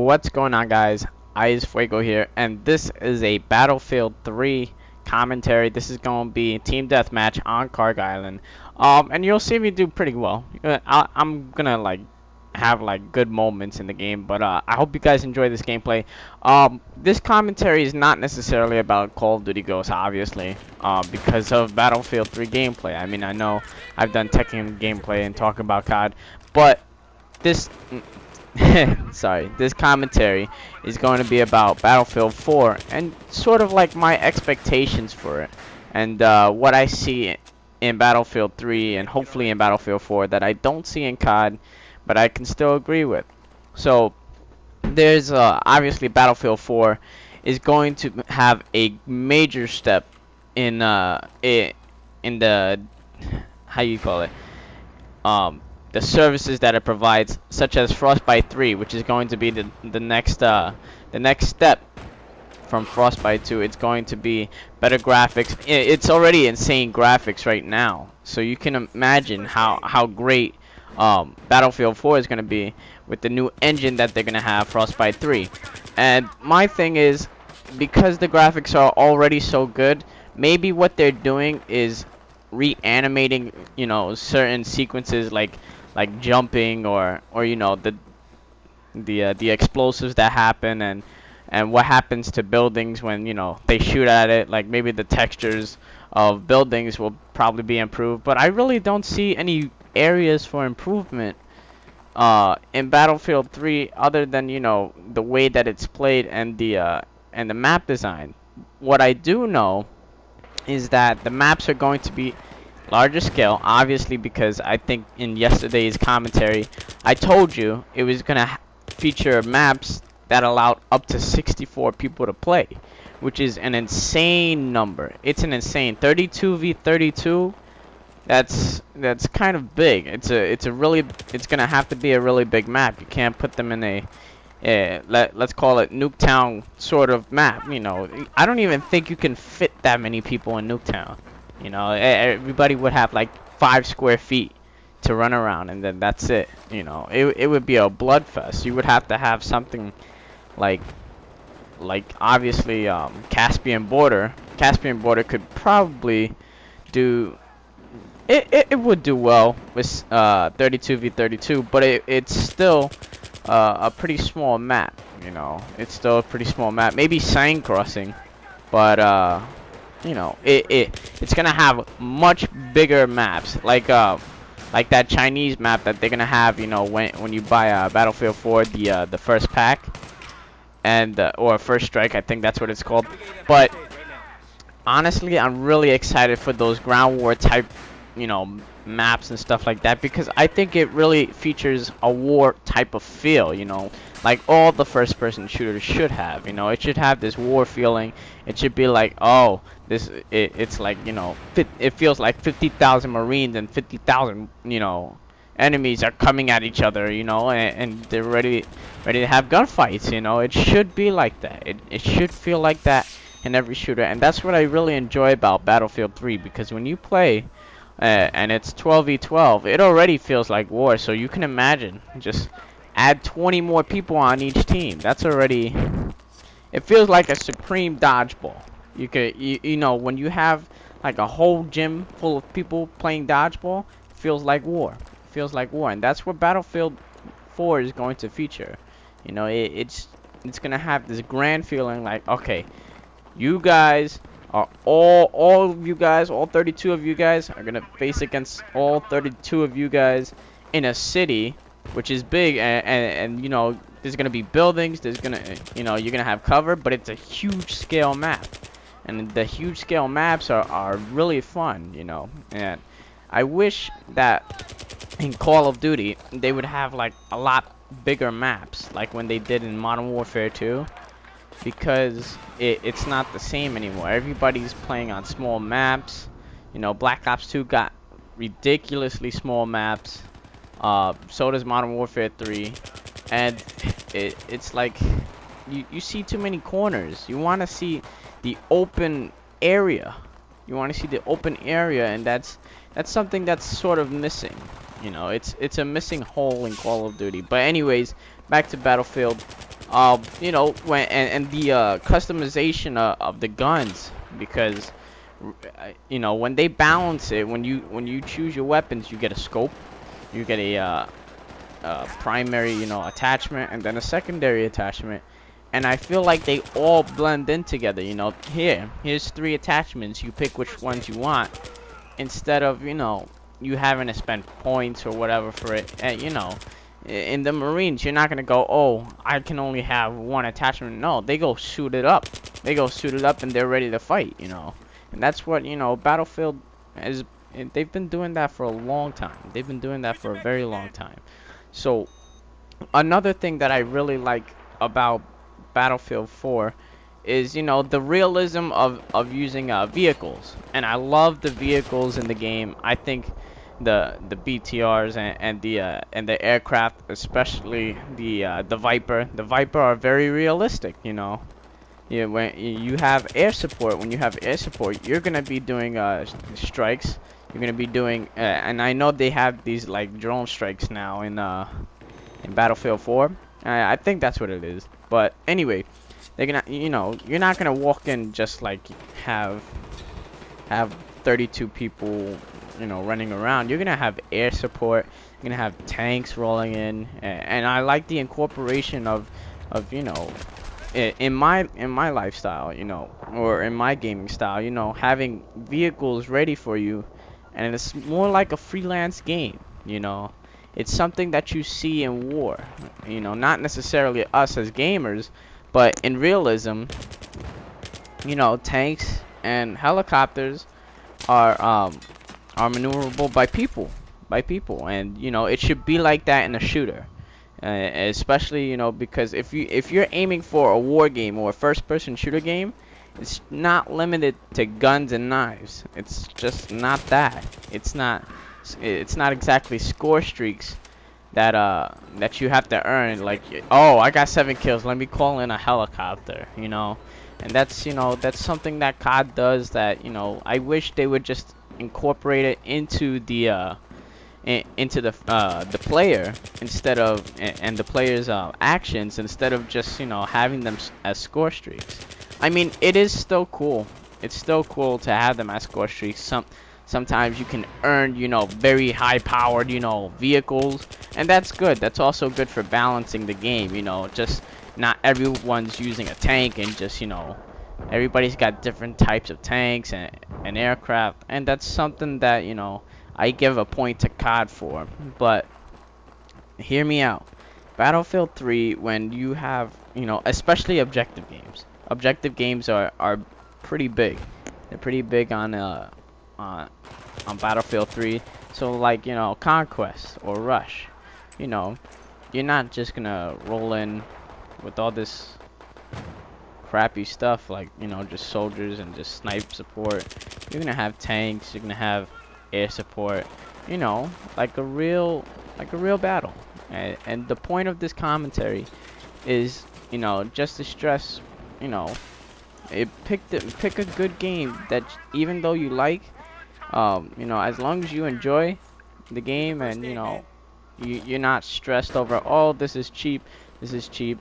What's going on, guys? Ice Fuego here, and this is a Battlefield 3 commentary. This is going to be team deathmatch on Karg Island. And you'll see me do pretty well. I'm gonna have good moments in the game, but I hope you guys enjoy this gameplay. This commentary is not necessarily about Call of Duty Ghosts, obviously, because of Battlefield 3 gameplay. I mean, I know I've done Tekken gameplay and talk about COD, but this this commentary is going to be about Battlefield 4 and sort of like my expectations for it, and what I see in Battlefield 3 and hopefully in Battlefield 4 that I don't see in COD, but I can still agree with. So there's obviously Battlefield 4 is going to have a major step in in the, how you call it, the services that it provides, such as Frostbite 3, which is going to be the next step from Frostbite 2. It's going to be better graphics. It's already insane graphics right now, so you can imagine how great Battlefield 4 is going to be with the new engine that they're going to have, Frostbite 3. And my thing is, because the graphics are already so good, maybe what they're doing is reanimating, certain sequences like jumping or the explosives that happen, and what happens to buildings when they shoot at it. Like, maybe the textures of buildings will probably be improved, but I really don't see any areas for improvement in Battlefield 3 other than the way that it's played and the map design. What I do know is that the maps are going to be larger scale, obviously, because I think in yesterday's commentary I told you it was gonna feature maps that allowed up to 64 people to play, which is an insane number. It's an insane 32v32. That's kind of big. It's gonna have to be a really big map. You can't put them in let's call it Nuketown sort of map. I don't even think you can fit that many people in Nuketown. Everybody would have like 5 square feet to run around, and then that's it. It would be a bloodfest. You would have to have something like obviously Caspian Border. Caspian Border could probably do it would do well with 32v32, but it's still a pretty small map. It's still a pretty small map. Maybe Sign Crossing, but it's gonna have much bigger maps, like that Chinese map that they're gonna have, when you buy Battlefield 4, the first pack, and or First Strike, I think that's what it's called. But honestly, I'm really excited for those ground war type, maps and stuff like that, because I think it really features a war type of feel, like all the first person shooters should have. It should have this war feeling. It should be like, oh, it's like, it feels like 50,000 Marines and 50,000, enemies are coming at each other, and they're ready to have gunfights. It should be like that. It should feel like that in every shooter, and that's what I really enjoy about Battlefield 3, because when you play and it's 12v12, it already feels like war. So you can imagine, just add 20 more people on each team. That's already, it feels like a supreme dodgeball. You could, when you have like a whole gym full of people playing dodgeball, it feels like war. It feels like war, and that's what Battlefield 4 is going to feature. It's gonna have this grand feeling like, okay, you guys are all of you guys, all 32 of you guys are gonna face against all 32 of you guys in a city which is big, and there's gonna be buildings, there's gonna you're gonna have cover, but it's a huge scale map, and the huge scale maps are really fun. And I wish that in Call of Duty they would have like a lot bigger maps, like when they did in Modern Warfare 2, because it's not the same anymore. Everybody's playing on small maps. Black Ops 2 got ridiculously small maps. So does Modern Warfare 3, and it's like you see too many corners. You want to see the open area. And that's something that's sort of missing. It's a missing hole in Call of Duty. But anyways, back to Battlefield. You know, when and the customization of the guns, because you know, when they balance it, when you choose your weapons, you get a scope, you get a primary, you know, attachment, and then a secondary attachment. And I feel like they all blend in together. You know, here's 3 attachments. You pick which ones you want, instead of, you know, you having to spend points or whatever for it. And you know, in the Marines, you're not gonna go, oh, I can only have 1 attachment. No, they go shoot it up. They go shoot it up, and they're ready to fight. You know, and that's what, you know, Battlefield is. They've been doing that for a long time. They've been doing that for a very long time. So another thing that I really like about Battlefield 4 is, you know, the realism of using vehicles. And I love the vehicles in the game. I think the BTRs and the aircraft, especially the Viper are very realistic, you know. Yeah, when you have air support, you're gonna be doing strikes. You're gonna be doing, and I know they have these like drone strikes now in Battlefield 4. I think that's what it is. But anyway, they're gonna, you know, you're not gonna walk in just like have 32 people, you know, running around. You're gonna have air support. You're gonna have tanks rolling in, and I like the incorporation of you know, in my lifestyle, you know, or in my gaming style, you know, having vehicles ready for you, and it's more like a freelance game, you know. It's something that you see in war, you know, not necessarily us as gamers, but in realism, you know, tanks and helicopters are maneuverable by people, and you know, it should be like that in a shooter. Especially, you know, because if you're aiming for a war game or a first-person shooter game, it's not limited to guns and knives. It's just not that. It's not exactly score streaks that you have to earn. Like, oh, I got 7 kills. Let me call in a helicopter. You know, and that's, you know, that's something that COD does that, you know, I wish they would just incorporate it into the player, instead of and the player's actions, instead of just, you know, having them as score streaks. I mean, it is still cool. It's still cool to have them as score streaks. Sometimes you can earn, you know, very high powered, you know, vehicles, and that's good. That's also good for balancing the game, you know, just not everyone's using a tank, and just, you know, everybody's got different types of tanks and aircraft, and that's something that, you know, I give a point to COD for. But hear me out. Battlefield 3, when you have, you know, especially objective games. Objective games are pretty big. They're pretty big on Battlefield 3. So like, you know, Conquest or Rush, you know, you're not just gonna roll in with all this crappy stuff like, you know, just soldiers and just snipe support. You're gonna have tanks. You're gonna have air support, you know, like a real battle. And the point of this commentary is, you know, just to stress, you know, pick a good game that, even though you like, you know, as long as you enjoy the game, and you know, you're not stressed over, oh, this is cheap,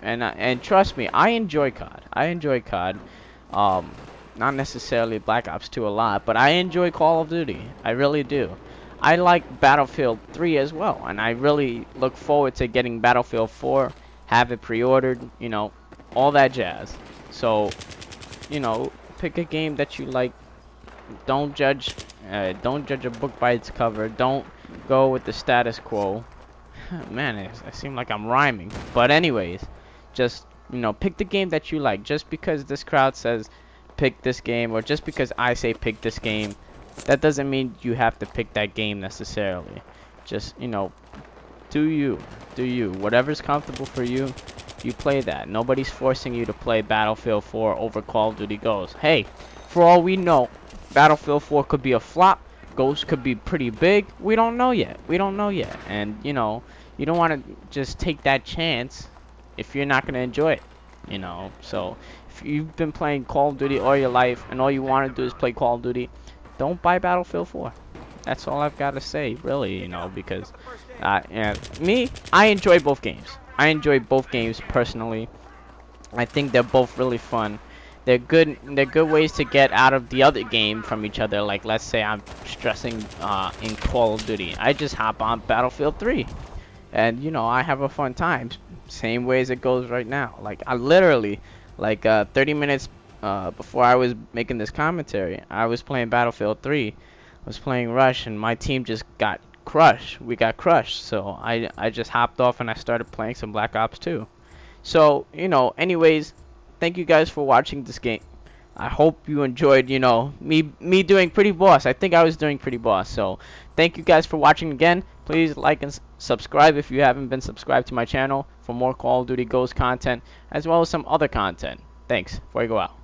and trust me, I enjoy COD. Not necessarily Black Ops 2 a lot, but I enjoy Call of Duty. I really do. I like Battlefield 3 as well, and I really look forward to getting Battlefield 4, have it pre-ordered, you know, all that jazz. So, you know, pick a game that you like. Don't judge a book by its cover. Don't go with the status quo. Man, I seem like I'm rhyming. But anyways, just, you know, pick the game that you like. Just because this crowd says pick this game, or just because I say pick this game, that doesn't mean you have to pick that game necessarily. Just, you know, do you. Whatever's comfortable for you, you play that. Nobody's forcing you to play Battlefield 4 over Call of Duty Ghosts. Hey, for all we know, Battlefield 4 could be a flop. Ghosts could be pretty big. We don't know yet. And, you know, you don't want to just take that chance if you're not going to enjoy it, you know. So if you've been playing Call of Duty all your life and all you want to do is play Call of Duty, don't buy Battlefield 4. That's all I've got to say, really, you know, because I enjoy both games. I enjoy both games personally. I think they're both really fun. They're good ways to get out of the other game from each other. Like, let's say I'm stressing in Call of Duty. I just hop on Battlefield 3 and I have a fun time. Same way as it goes right now. Like, I literally, like, 30 minutes before I was making this commentary, I was playing Battlefield 3. I was playing Rush, and my team just got crushed. We got crushed. So I just hopped off and I started playing some Black Ops 2. So, anyways, thank you guys for watching this game. I hope you enjoyed, me doing Pretty Boss. I think I was doing Pretty Boss. So, thank you guys for watching again. Please like and subscribe if you haven't been subscribed to my channel for more Call of Duty Ghost content, as well as some other content. Thanks. Before I go out.